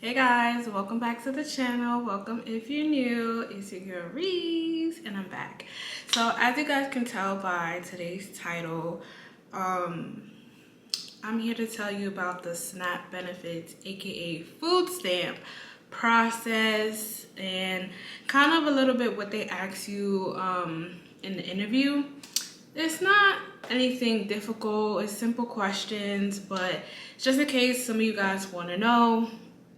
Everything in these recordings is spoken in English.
Hey guys, welcome back to the channel. Welcome if you're new. It's your girl Reese and I'm back. So as you guys can tell by today's title, I'm here to tell you about the SNAP benefits, aka food stamp process, and kind of a little bit what they ask you in the interview. It's not anything difficult, it's simple questions, but just in case some of you guys want to know,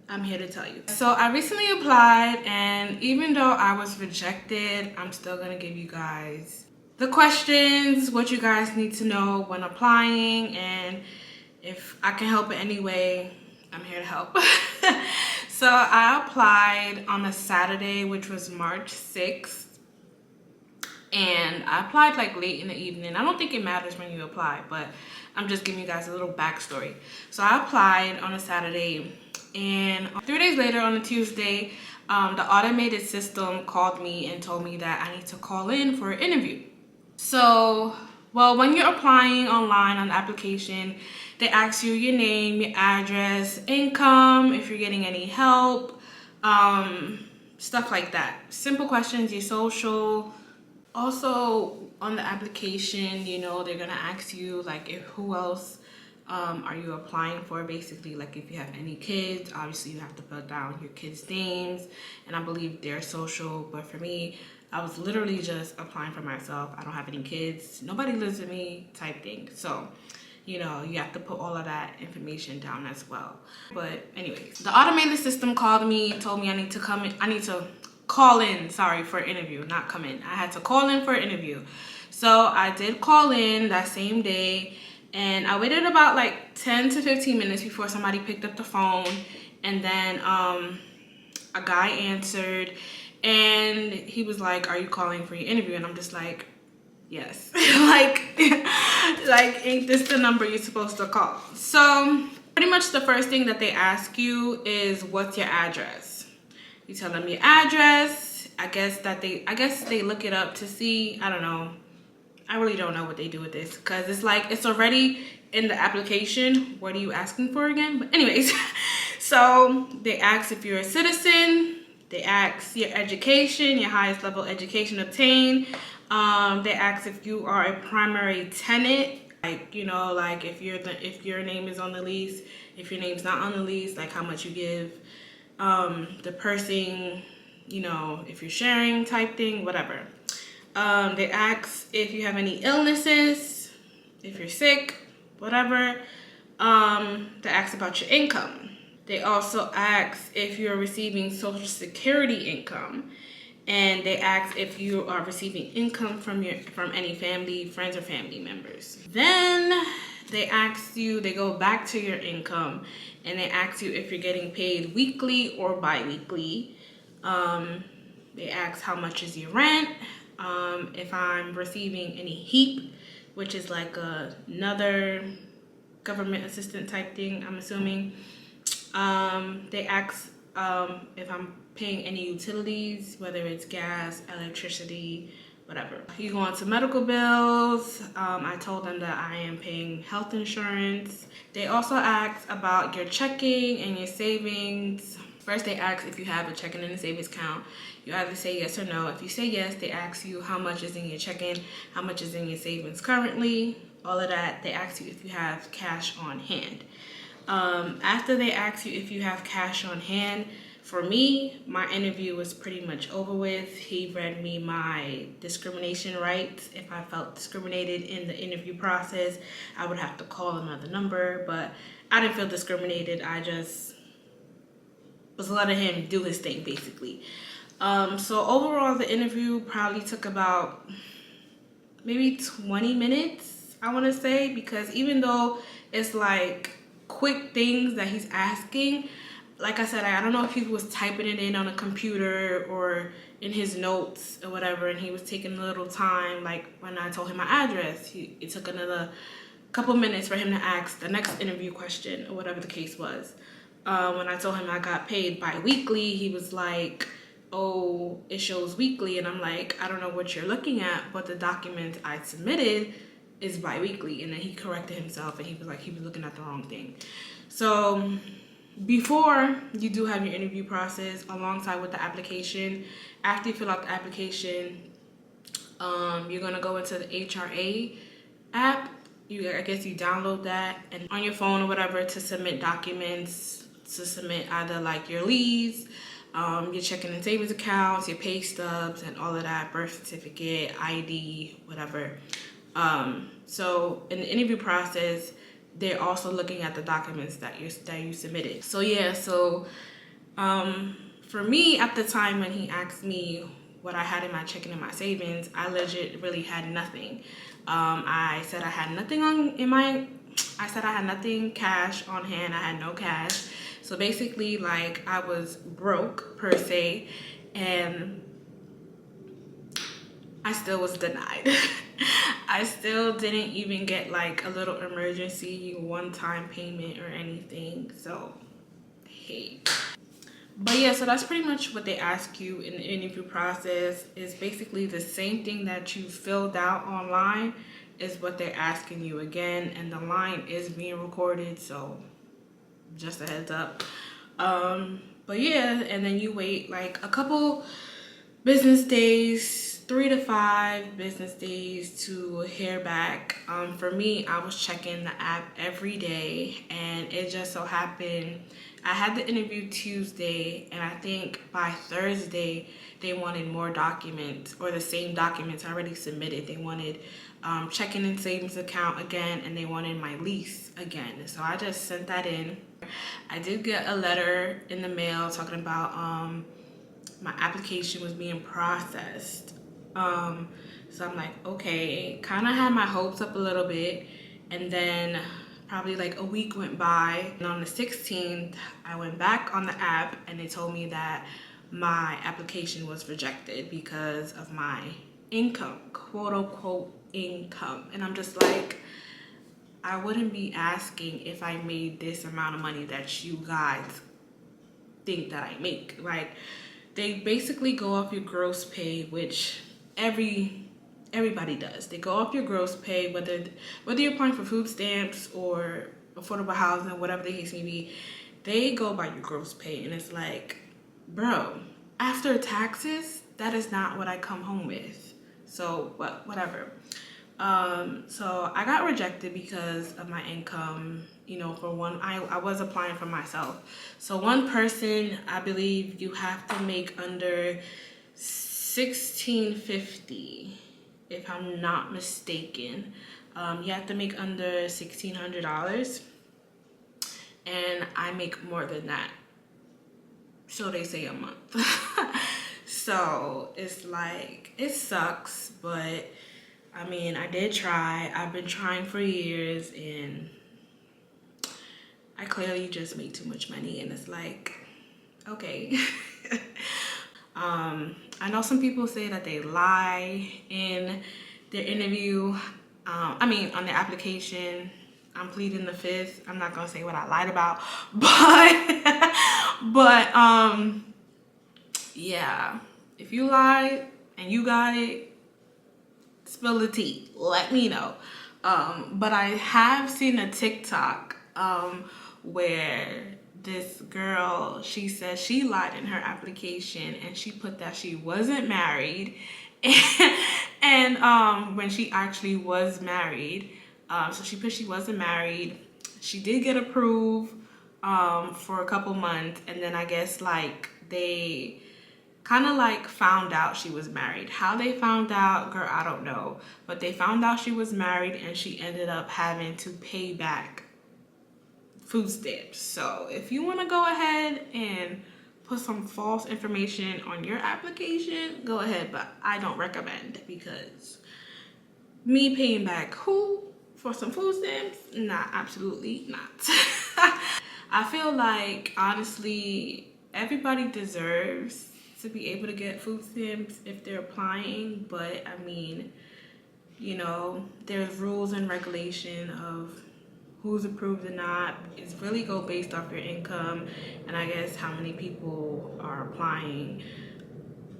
I'm here to tell you. So I recently applied, and even though I was rejected, I'm still gonna give you guys the questions, what you guys need to know when applying, and if I can help in any way, I'm here to help. So I applied on a Saturday, which was March 6th, and I applied like late in the evening. I don't think it matters when you apply, but I'm just giving you guys a little backstory. So I applied on a Saturday, and 3 days later on a Tuesday, the automated system called me and told me that I need to call in for an interview. So, well, when you're applying online on the application, they ask you your name, your address, income, if you're getting any help, stuff like that. Simple questions, your social. Also on the application, you know, they're gonna ask you like who else are you applying for, basically. Like if you have any kids, obviously you have to put down your kids' names and I believe their social. But for me, I was literally just applying for myself. I don't have any kids, nobody lives with me type thing. So, you know, you have to put all of that information down as well. But anyways, the automated system called me, told me I need to come in, I need to call in, sorry, for an interview, not come in. I had to call in for an interview. So I did call in that same day, and I waited about like 10 to 15 minutes before somebody picked up the phone, and then a guy answered, and he was like, "Are you calling for your interview?" And I'm just like, yes. like ain't this the number you're supposed to call? So pretty much the first thing that they ask you is, what's your address? You tell them your address. I guess they look it up to see, I don't know. I really don't know what they do with this, because it's like it's already in the application. What are you asking for again? But anyways, so they ask if you're a citizen. They ask your education, your highest level education obtained. They ask if you are a primary tenant, like, you know, like if your name is on the lease, if your name's not on the lease, like how much you give the person, you know, if you're sharing type thing, whatever. They ask if you have any illnesses, if you're sick, whatever. They ask about your income. They also ask if you're receiving Social Security income, and they ask if you are receiving income from any family, friends, or family members. Then they ask you, they go back to your income, and they ask you if you're getting paid weekly or bi-weekly. They ask how much is your rent, if I'm receiving any HEAP, which is like another government assistant type thing, I'm assuming. They ask if I'm paying any utilities, whether it's gas, electricity, whatever. You go on to medical bills. I told them that I am paying health insurance. They also ask about your checking and your savings. First, they ask if you have a checking and a savings account. You either say yes or no. If you say yes, they ask you how much is in your checking, how much is in your savings currently, all of that. They ask you if you have cash on hand. After they ask you if you have cash on hand, for me, my interview was pretty much over with. He read me my discrimination rights. If I felt discriminated in the interview process, I would have to call another number, but I didn't feel discriminated. I just was letting him do his thing, basically. So overall, the interview probably took about maybe 20 minutes, I want to say, because even though it's like quick things that he's asking, like I said, I don't know if he was typing it in on a computer or in his notes or whatever, and he was taking a little time. Like when I told him my address, it took another couple minutes for him to ask the next interview question or whatever the case was. When I told him I got paid bi-weekly, he was like, oh, it shows weekly. And I'm like, I don't know what you're looking at, but the document I submitted is bi-weekly. And then he corrected himself, and he was like, he was looking at the wrong thing. So before you do have your interview process alongside with the application, after you fill out the application, you're gonna go into the HRA app. I guess you download that and on your phone or whatever to submit documents, to submit either like your leads, your checking and savings accounts, your pay stubs, and all of that, birth certificate, ID, whatever. So in the interview process, they're also looking at the documents that you submitted. So yeah, so for me at the time when he asked me what I had in my checking and my savings, I legit really had nothing. I said I had nothing I said I had nothing cash on hand. I had no cash. So basically, like, I was broke per se, and I still was denied. I still didn't even get like a little emergency one-time payment or anything. So, hey. But yeah, so that's pretty much what they ask you in the interview process. Is basically the same thing that you filled out online is what they're asking you again, and the line is being recorded, so just a heads up. But yeah, and then you wait like a couple business days, 3 to 5 business days to hear back. For me, I was checking the app every day, and it just so happened I had the interview Tuesday, and I think by Thursday they wanted more documents, or the same documents I already submitted. They wanted checking and savings account again, and they wanted my lease again. So I just sent that in. I did get a letter in the mail talking about my application was being processed. So I'm like, okay, kind of had my hopes up a little bit, and then probably like a week went by, and on the 16th I went back on the app and they told me that my application was rejected because of my income, quote unquote income. And I'm just like, I wouldn't be asking if I made this amount of money that you guys think that I make. Like, they basically go off your gross pay, which everybody does. They go off your gross pay, whether you're applying for food stamps or affordable housing, whatever the case may be. They go by your gross pay, and it's like, bro, after taxes, that is not what I come home with. So, whatever. So I got rejected because of my income. You know, for one, I was applying for myself. So one person, I believe you have to make under $1,650, if I'm not mistaken. You have to make under $1,600, and I make more than that. So they say a month. So it's like, it sucks, but I mean, I did try. I've been trying for years, and I clearly just made too much money, and it's like, okay. I know some people say that they lie in their interview. I mean, on their application. I'm pleading the fifth. I'm not gonna say what I lied about, but yeah. If you lied and you got it, spill the tea. Let me know. But I have seen a TikTok where this girl, she said she lied in her application, and she put that she wasn't married, and when she actually was married. So she put she wasn't married. She did get approved for a couple months, and then I guess like they kind of like found out she was married. How they found out, girl, I don't know. But they found out she was married, and she ended up having to pay back food stamps. So if you want to go ahead and put some false information on your application, go ahead, but I don't recommend, because me paying back who for some food stamps? Nah, absolutely not. I feel like, honestly, everybody deserves to be able to get food stamps if they're applying, but I mean, you know, there's rules and regulation of who's approved or not. It's really go based off your income, and I guess how many people are applying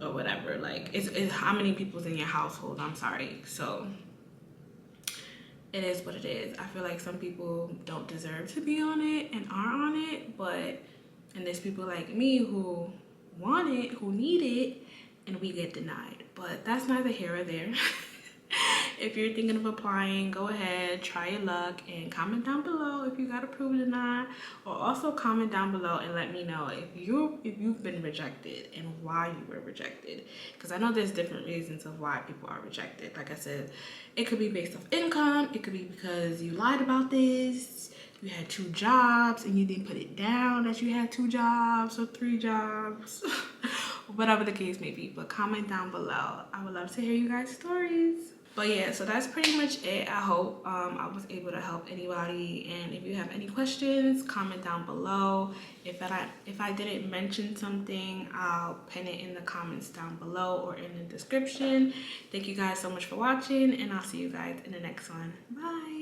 or whatever. Like, it's how many people's in your household, I'm sorry. So it is what it is. I feel like some people don't deserve to be on it and are on it, but And there's people like me who want it, who need it, and we get denied. But that's neither here or there. If you're thinking of applying, go ahead, try your luck, and comment down below if you got approved or not. Or also comment down below and let me know if you've been rejected and why you were rejected. Because I know there's different reasons of why people are rejected. Like I said, it could be based off income. It could be because you lied about this. You had 2 jobs and you didn't put it down that you had 2 jobs or 3 jobs. Whatever the case may be. But comment down below. I would love to hear you guys' stories. But yeah, so that's pretty much it. I hope I was able to help anybody. And if you have any questions, comment down below. If I didn't mention something, I'll pin it in the comments down below or in the description. Thank you guys so much for watching, and I'll see you guys in the next one. Bye.